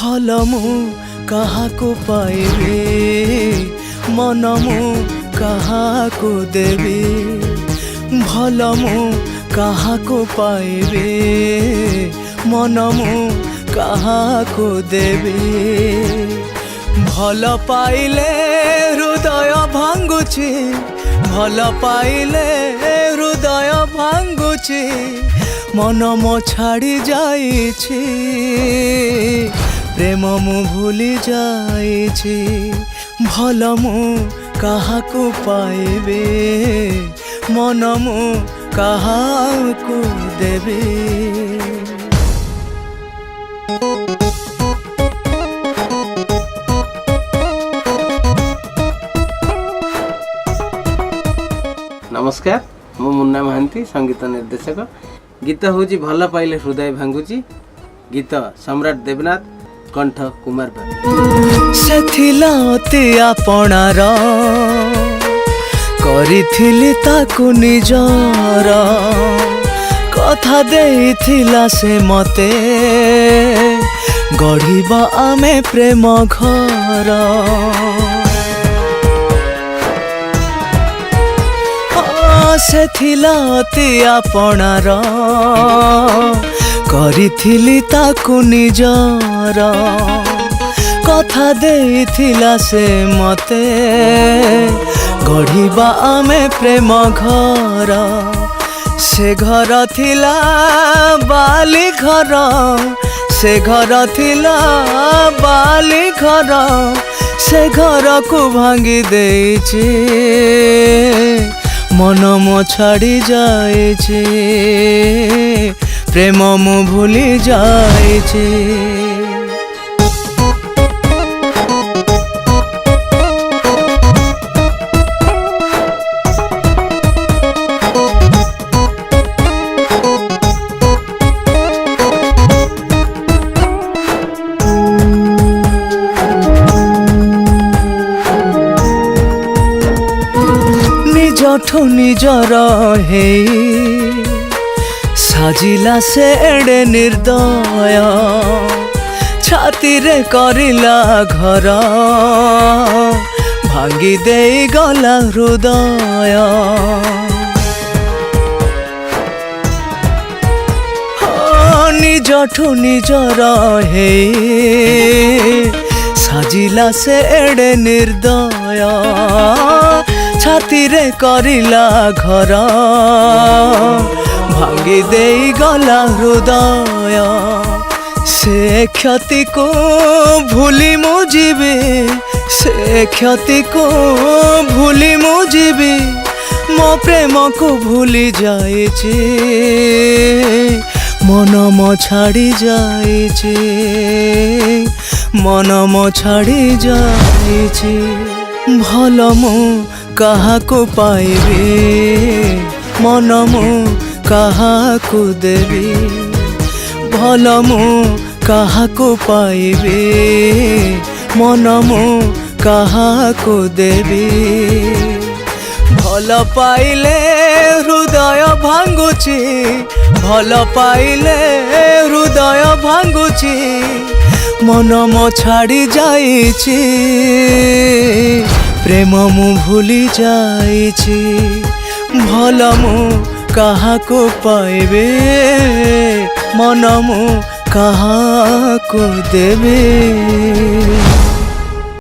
भल मु काहाको पाइबे मन मु काहाको देबी भल मु काहाको पाइबे मन मु काहाको देबी भल पाइले हृदय भांगुची भल पाइले हृदय भांगुची मन मो छाड़ी जाइछि प्रेम मु भूली जाइछि भल मु काहाको पाइबे मन मु काहाको देबे। नमस्कार मु मुन्ना महांती संगीत निर्देशक गीत हूँ भल पाइले हृदय भांगुची गीत सम्राट देवनाथ कंठ कुमार सेथिला अति आपणार करिथिली ताकु निजर कथा देइथिला से मते गढ़िबा आमे प्रेम घर सेथिला अति आपणार करिथिली ताकु निजर कथा देइथिला से मते गढ़िबा आमे प्रेम घर से घर थिला बाली घर से घर थिला बाली घर से घर को भांगी देइछि मन मो छाड़ी जाइछि प्रेम मु भूली जाइछि। निजठु निजर हे साजिला से एडे निर्दय छाती रे करिला घर भांगी देई गला हृदय निजठु निजर हे साजिला से एडे निर्दय छाती रे करिला घर भांगी देई गला हृदय से क्षति को भूली मु जीवी से क्षति को भूली मु जीवी मो प्रेम को भूली जाइछि मन मो छाड़ी जाइछि मन मो छाड़ी जाइछि भल मु काहाको पाइबे मन मु काहाको देबी भल मु काहाको पाइबे मन मु काहाको देबी भल पाइले हृदय भांगुची भल पाइले हृदय भांगुची मन मो छाड़ी जाइछि प्रेम मु भूली जाइछि भल मु काहाको पाइबे मन मु काहाको देबे।